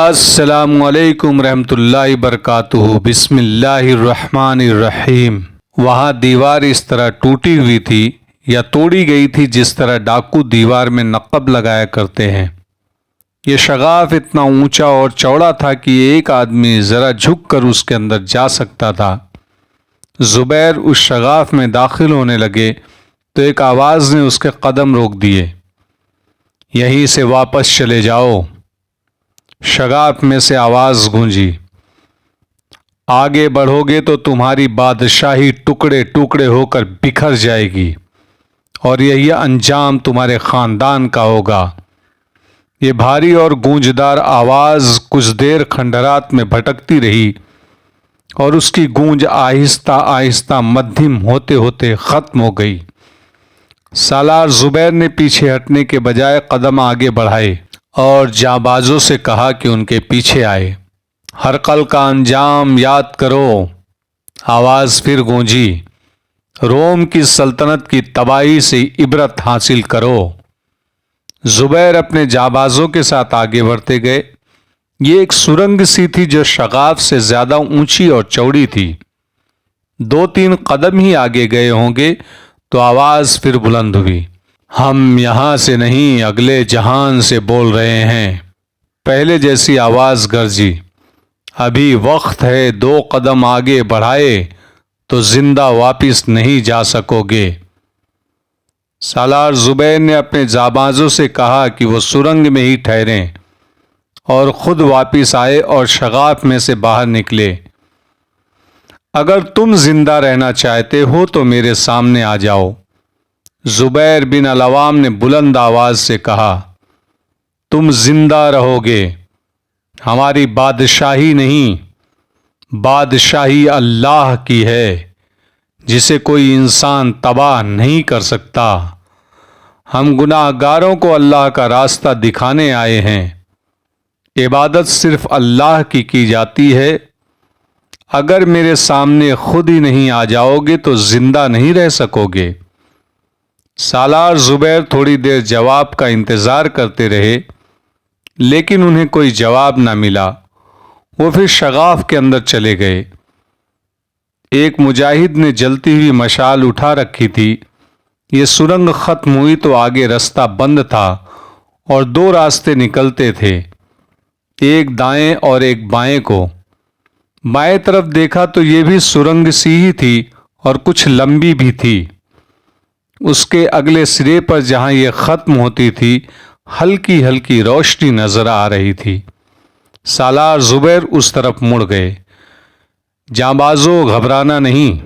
السلام علیکم ورحمۃ اللہ وبرکاتہ۔ بسم اللہ الرحمن الرحیم۔ وہاں دیوار اس طرح ٹوٹی ہوئی تھی یا توڑی گئی تھی جس طرح ڈاکو دیوار میں نقب لگایا کرتے ہیں۔ یہ شگاف اتنا اونچا اور چوڑا تھا کہ ایک آدمی ذرا جھک کر اس کے اندر جا سکتا تھا۔ زبیر اس شگاف میں داخل ہونے لگے تو ایک آواز نے اس کے قدم روک دیے۔ یہیں سے واپس چلے جاؤ۔ شگاف میں سے آواز گونجی، آگے بڑھو گے تو تمہاری بادشاہی ٹکڑے ٹکڑے ہو کر بکھر جائے گی اور یہی انجام تمہارے خاندان کا ہوگا۔ یہ بھاری اور گونجدار آواز کچھ دیر کھنڈرات میں بھٹکتی رہی اور اس کی گونج آہستہ آہستہ مدھم ہوتے ہوتے ختم ہو گئی۔ سالار زبیر نے پیچھے ہٹنے کے بجائے قدم آگے بڑھائے اور جانبازوں سے کہا کہ ان کے پیچھے آئے۔ ہرقل کا انجام یاد کرو۔ آواز پھر گونجی، روم کی سلطنت کی تباہی سے عبرت حاصل کرو۔ زبیر اپنے جانبازوں کے ساتھ آگے بڑھتے گئے۔ یہ ایک سرنگ سی تھی جو شگاف سے زیادہ اونچی اور چوڑی تھی۔ 2-3 قدم ہی آگے گئے ہوں گے تو آواز پھر بلند ہوئی، ہم یہاں سے نہیں اگلے جہان سے بول رہے ہیں۔ پہلے جیسی آواز گرجی، ابھی وقت ہے، 2 قدم آگے بڑھائے تو زندہ واپس نہیں جا سکو گے۔ سالار زبیر نے اپنے جانبازوں سے کہا کہ وہ سرنگ میں ہی ٹھہریں اور خود واپس آئے اور شگاف میں سے باہر نکلے۔ اگر تم زندہ رہنا چاہتے ہو تو میرے سامنے آ جاؤ۔ زبیر بن العوام نے بلند آواز سے کہا، تم زندہ رہو گے، ہماری بادشاہی نہیں، بادشاہی اللہ کی ہے جسے کوئی انسان تباہ نہیں کر سکتا۔ ہم گناہ گاروں کو اللہ کا راستہ دکھانے آئے ہیں۔ عبادت صرف اللہ کی جاتی ہے۔ اگر میرے سامنے خود ہی نہیں آ جاؤ گے تو زندہ نہیں رہ سکو گے۔ سالار زبیر تھوڑی دیر جواب کا انتظار کرتے رہے لیکن انہیں کوئی جواب نہ ملا۔ وہ پھر شگاف کے اندر چلے گئے۔ ایک مجاہد نے جلتی ہوئی مشال اٹھا رکھی تھی۔ یہ سرنگ ختم ہوئی تو آگے رستہ بند تھا اور 2 راستے نکلتے تھے، ایک دائیں اور ایک بائیں کو۔ بائیں طرف دیکھا تو یہ بھی سرنگ سی ہی تھی اور کچھ لمبی بھی تھی۔ اس کے اگلے سرے پر جہاں یہ ختم ہوتی تھی ہلکی ہلکی روشنی نظر آ رہی تھی۔ سالار زبیر اس طرف مڑ گئے۔ جانبازوں، گھبرانا نہیں۔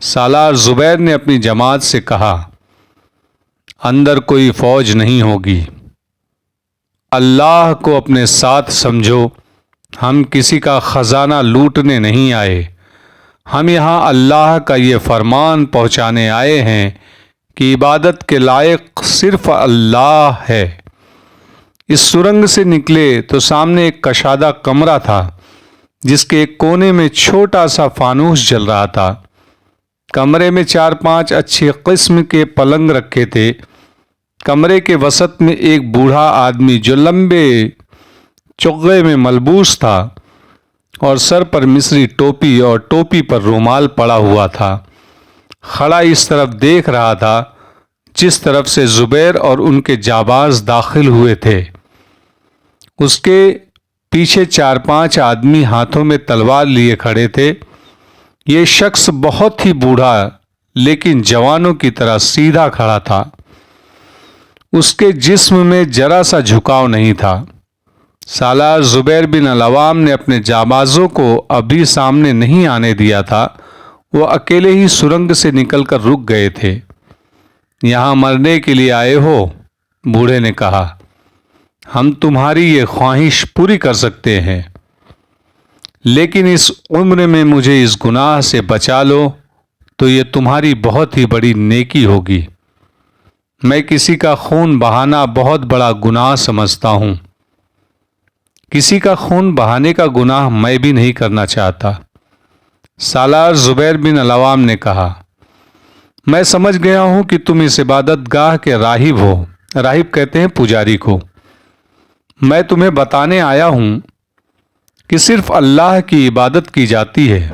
سالار زبیر نے اپنی جماعت سے کہا، اندر کوئی فوج نہیں ہوگی، اللہ کو اپنے ساتھ سمجھو، ہم کسی کا خزانہ لوٹنے نہیں آئے، ہم یہاں اللہ کا یہ فرمان پہنچانے آئے ہیں کہ عبادت کے لائق صرف اللہ ہے۔ اس سرنگ سے نکلے تو سامنے ایک کشادہ کمرہ تھا جس کے ایک کونے میں چھوٹا سا فانوس جل رہا تھا۔ کمرے میں 4-5 اچھی قسم کے پلنگ رکھے تھے۔ کمرے کے وسط میں ایک بوڑھا آدمی جو لمبے چغے میں ملبوس تھا اور سر پر مصری ٹوپی اور ٹوپی پر رومال پڑا ہوا تھا، کھڑا اس طرف دیکھ رہا تھا جس طرف سے زبیر اور ان کے جانباز داخل ہوئے تھے۔ اس کے پیچھے 4-5 آدمی ہاتھوں میں تلوار لیے کھڑے تھے۔ یہ شخص بہت ہی بوڑھا لیکن جوانوں کی طرح سیدھا کھڑا تھا۔ اس کے جسم میں ذرا سا جھکاؤ نہیں تھا۔ سالار زبیر بن العوام نے اپنے جانبازوں کو ابھی سامنے نہیں آنے دیا تھا۔ وہ اکیلے ہی سرنگ سے نکل کر رک گئے تھے۔ یہاں مرنے کے لیے آئے ہو؟ بوڑھے نے کہا، ہم تمہاری یہ خواہش پوری کر سکتے ہیں، لیکن اس عمر میں مجھے اس گناہ سے بچا لو تو یہ تمہاری بہت ہی بڑی نیکی ہوگی۔ میں کسی کا خون بہانا بہت بڑا گناہ سمجھتا ہوں۔ کسی کا خون بہانے کا گناہ میں بھی نہیں کرنا چاہتا۔ سالار زبیر بن العوام نے کہا، میں سمجھ گیا ہوں کہ تم اس عبادت گاہ کے راہب ہو۔ راہب کہتے ہیں پجاری کو۔ میں تمہیں بتانے آیا ہوں کہ صرف اللہ کی عبادت کی جاتی ہے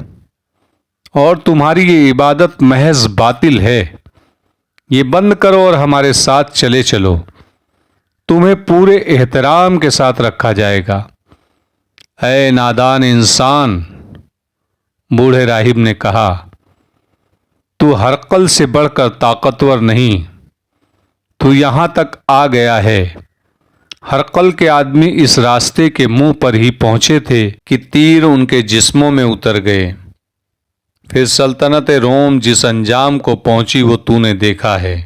اور تمہاری یہ عبادت محض باطل ہے۔ یہ بند کرو اور ہمارے ساتھ چلے چلو، تمہیں پورے احترام کے ساتھ رکھا جائے گا۔ اے نادان انسان، بوڑھے راہب نے کہا، تو ہرقل سے بڑھ کر طاقتور نہیں، تو یہاں تک آ گیا ہے۔ ہرقل کے آدمی اس راستے کے منہ پر ہی پہنچے تھے کہ تیر ان کے جسموں میں اتر گئے۔ پھر سلطنت روم جس انجام کو پہنچی وہ تو نے دیکھا ہے۔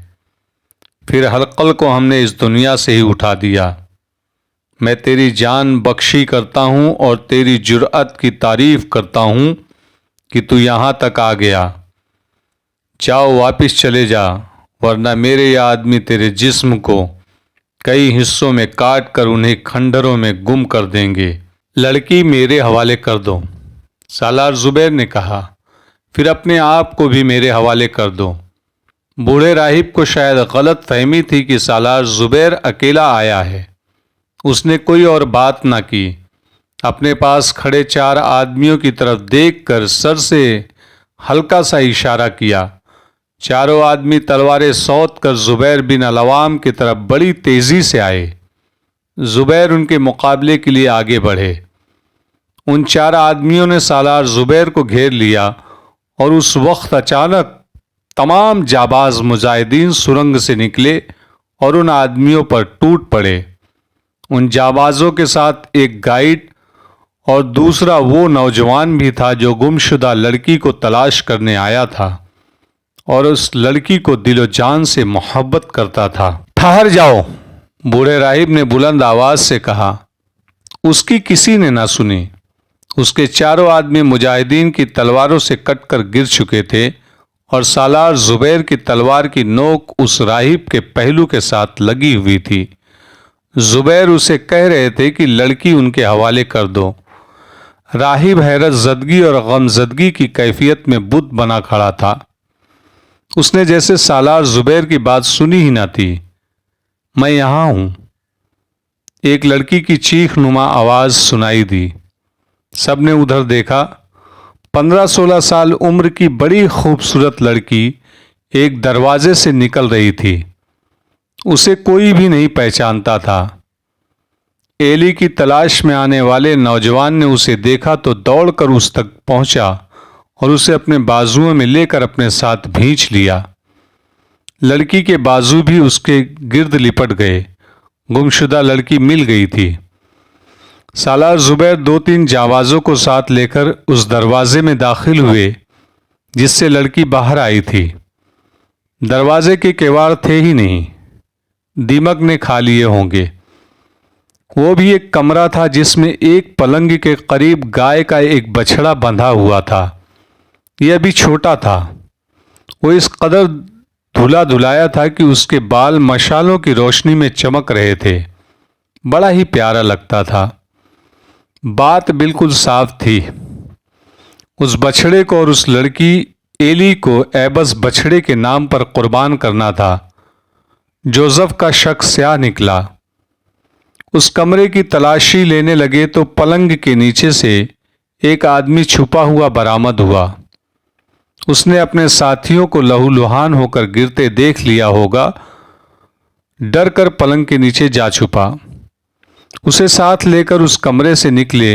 پھر ہرقل کو ہم نے اس دنیا سے ہی اٹھا دیا۔ میں تیری جان بخشی کرتا ہوں اور تیری جرأت کی تعریف کرتا ہوں کہ تو یہاں تک آ گیا۔ جاؤ واپس چلے جا، ورنہ میرے یہ آدمی تیرے جسم کو کئی حصوں میں کاٹ کر انہیں کھنڈروں میں گم کر دیں گے۔ لڑکی میرے حوالے کر دو، سالار زبیر نے کہا۔ پھر اپنے آپ کو بھی میرے حوالے کر دو۔ بوڑھے راہب کو شاید غلط فہمی تھی کہ سالار زبیر اکیلا آیا ہے۔ اس نے کوئی اور بات نہ کی، اپنے پاس کھڑے 4 آدمیوں کی طرف دیکھ کر سر سے ہلکا سا اشارہ کیا۔ چاروں آدمی تلواریں سوت کر زبیر بن العوام کی طرف بڑی تیزی سے آئے۔ زبیر ان کے مقابلے کے لیے آگے بڑھے۔ ان 4 آدمیوں نے سالار زبیر کو گھیر لیا اور اس وقت اچانک تمام جاباز مجاہدین سرنگ سے نکلے اور ان آدمیوں پر ٹوٹ پڑے۔ ان جابازوں کے ساتھ ایک گائیڈ اور دوسرا وہ نوجوان بھی تھا جو گمشدہ لڑکی کو تلاش کرنے آیا تھا اور اس لڑکی کو دل و جان سے محبت کرتا تھا۔ ٹھہر جاؤ، بوڑھے راہب نے بلند آواز سے کہا۔ اس کی کسی نے نہ سنی۔ اس کے 4 آدمی مجاہدین کی تلواروں سے کٹ کر گر چکے تھے اور سالار زبیر کی تلوار کی نوک اس راہب کے پہلو کے ساتھ لگی ہوئی تھی۔ زبیر اسے کہہ رہے تھے کہ لڑکی ان کے حوالے کر دو۔ راہب حیرت زدگی اور غم زدگی کی کیفیت میں بت بنا کھڑا تھا۔ اس نے جیسے سالار زبیر کی بات سنی ہی نہ تھی۔ میں یہاں ہوں، ایک لڑکی کی چیخ نما آواز سنائی دی۔ سب نے ادھر دیکھا۔ 15-16 سال عمر کی بڑی خوبصورت لڑکی ایک دروازے سے نکل رہی تھی۔ اسے کوئی بھی نہیں پہچانتا تھا۔ ایلی کی تلاش میں آنے والے نوجوان نے اسے دیکھا تو دوڑ کر اس تک پہنچا اور اسے اپنے بازوؤں میں لے کر اپنے ساتھ بھینچ لیا۔ لڑکی کے بازو بھی اس کے گرد لپٹ گئے۔ گمشدہ لڑکی مل گئی تھی۔ سالار زبیر 2-3 جاوازوں کو ساتھ لے کر اس دروازے میں داخل ہوئے جس سے لڑکی باہر آئی تھی۔ دروازے کے کیواڑ تھے ہی نہیں، دیمک نے کھا لیے ہوں گے۔ وہ بھی ایک کمرہ تھا جس میں ایک پلنگ کے قریب گائے کا ایک بچھڑا بندھا ہوا تھا۔ یہ ابھی چھوٹا تھا۔ وہ اس قدر دھلا دھلایا تھا کہ اس کے بال مشالوں کی روشنی میں چمک رہے تھے۔ بڑا ہی پیارا لگتا تھا۔ بات بالکل صاف تھی۔ اس بچھڑے کو اور اس لڑکی ایلی کو ایبس بچھڑے کے نام پر قربان کرنا تھا۔ جوزف کا شک سیاہ نکلا۔ اس کمرے کی تلاشی لینے لگے تو پلنگ کے نیچے سے ایک آدمی چھپا ہوا برآمد ہوا۔ اس نے اپنے ساتھیوں کو لہو لہان ہو کر گرتے دیکھ لیا ہوگا، ڈر کر پلنگ کے نیچے جا چھپا۔ اسے ساتھ لے کر اس کمرے سے نکلے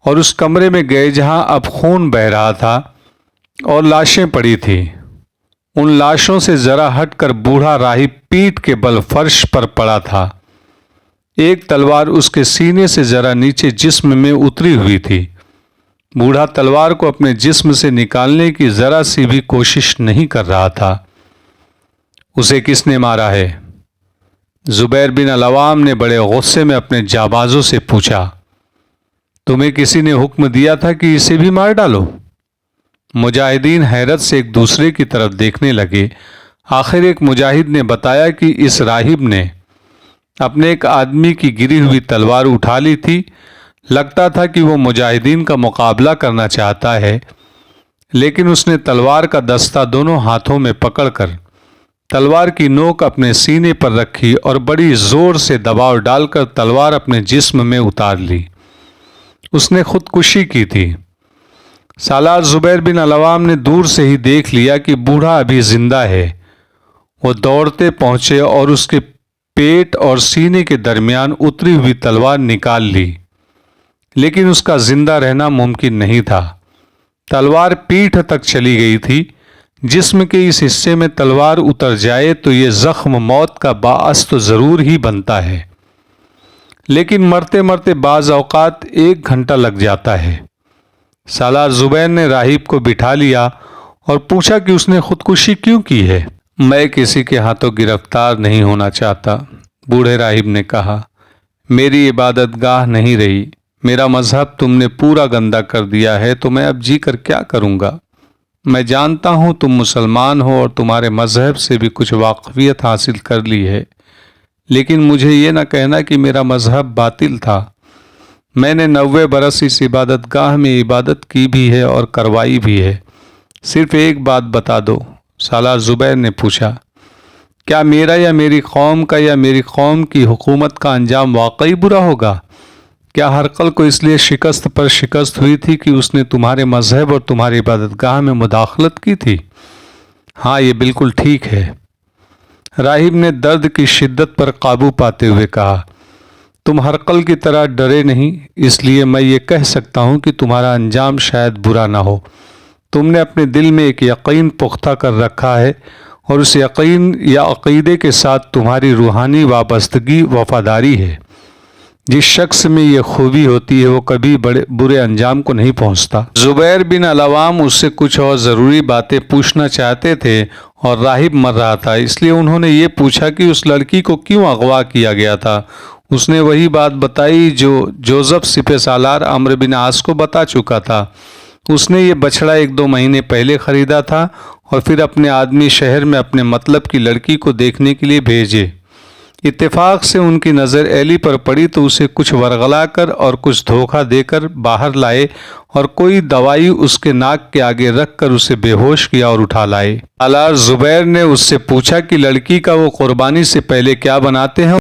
اور اس کمرے میں گئے جہاں اب خون بہہ رہا تھا اور لاشیں پڑی تھیں۔ ان لاشوں سے ذرا ہٹ کر بوڑھا راہب پیٹھ کے بل فرش پر پڑا تھا۔ ایک تلوار اس کے سینے سے ذرا نیچے جسم میں اتری ہوئی تھی۔ بوڑھا تلوار کو اپنے جسم سے نکالنے کی ذرا سی بھی کوشش نہیں کر رہا تھا۔ اسے کس نے مارا ہے؟ زبیر بن العوام نے بڑے غصے میں اپنے جابازوں سے پوچھا۔ تمہیں کسی نے حکم دیا تھا کہ اسے بھی مار ڈالو؟ مجاہدین حیرت سے ایک دوسرے کی طرف دیکھنے لگے۔ آخر ایک مجاہد نے بتایا کہ اس راہب نے اپنے ایک آدمی کی گری ہوئی تلوار اٹھا لی تھی۔ لگتا تھا کہ وہ مجاہدین کا مقابلہ کرنا چاہتا ہے، لیکن اس نے تلوار کا دستہ دونوں ہاتھوں میں پکڑ کر تلوار کی نوک اپنے سینے پر رکھی اور بڑی زور سے دباؤ ڈال کر تلوار اپنے جسم میں اتار لی۔ اس نے خودکشی کی تھی۔ سالار زبیر بن العوام نے دور سے ہی دیکھ لیا کہ بوڑھا ابھی زندہ ہے۔ وہ دوڑتے پہنچے اور اس کے پیٹ اور سینے کے درمیان اتری ہوئی تلوار نکال لی، لیکن اس کا زندہ رہنا ممکن نہیں تھا۔ تلوار پیٹھ تک چلی گئی تھی۔ جسم کے اس حصے میں تلوار اتر جائے تو یہ زخم موت کا باعث تو ضرور ہی بنتا ہے، لیکن مرتے مرتے بعض اوقات 1 گھنٹہ لگ جاتا ہے۔ سالار زبیر نے راہب کو بٹھا لیا اور پوچھا کہ اس نے خودکشی کیوں کی ہے۔ میں کسی کے ہاتھوں گرفتار نہیں ہونا چاہتا، بوڑھے راہب نے کہا۔ میری عبادت گاہ نہیں رہی، میرا مذہب تم نے پورا گندا کر دیا ہے، تو میں اب جی کر کیا کروں گا؟ میں جانتا ہوں تم مسلمان ہو اور تمہارے مذہب سے بھی کچھ واقفیت حاصل کر لی ہے، لیکن مجھے یہ نہ کہنا کہ میرا مذہب باطل تھا۔ میں نے 90 برس اس عبادت گاہ میں عبادت کی بھی ہے اور کروائی بھی ہے۔ صرف ایک بات بتا دو، سالار زبیر نے پوچھا، کیا میرا یا میری قوم کا یا میری قوم کی حکومت کا انجام واقعی برا ہوگا؟ کیا ہرقل کو اس لیے شکست پر شکست ہوئی تھی کہ اس نے تمہارے مذہب اور تمہاری عبادت گاہ میں مداخلت کی تھی؟ ہاں، یہ بالکل ٹھیک ہے۔ راہب نے درد کی شدت پر قابو پاتے ہوئے کہا، تم ہرقل کی طرح ڈرے نہیں، اس لیے میں یہ کہہ سکتا ہوں کہ تمہارا انجام شاید برا نہ ہو۔ تم نے اپنے دل میں ایک یقین پختہ کر رکھا ہے، اور اس یقین یا عقیدے کے ساتھ تمہاری روحانی وابستگی وفاداری ہے۔ جس شخص میں یہ خوبی ہوتی ہے وہ کبھی برے انجام کو نہیں پہنچتا۔ زبیر بن العوام اس سے کچھ اور ضروری باتیں پوچھنا چاہتے تھے اور راہب مر رہا تھا، اس لیے انہوں نے یہ پوچھا کہ اس لڑکی کو کیوں اغوا کیا گیا تھا۔ اس نے وہی بات بتائی جو جوزف سپہ سالار عمرو بن عاص کو بتا چکا تھا۔ اس نے یہ بچڑا 1-2 مہینے پہلے خریدا تھا اور پھر اپنے آدمی شہر میں اپنے مطلب کی لڑکی کو دیکھنے کے لیے بھیجے۔ اتفاق سے ان کی نظر ایلی پر پڑی تو اسے کچھ ورغلا کر اور کچھ دھوکہ دے کر باہر لائے اور کوئی دوائی اس کے ناک کے آگے رکھ کر اسے بے ہوش کیا اور اٹھا لائے۔ سالار زبیر نے اس سے پوچھا کہ لڑکی کا وہ قربانی سے پہلے کیا بناتے ہیں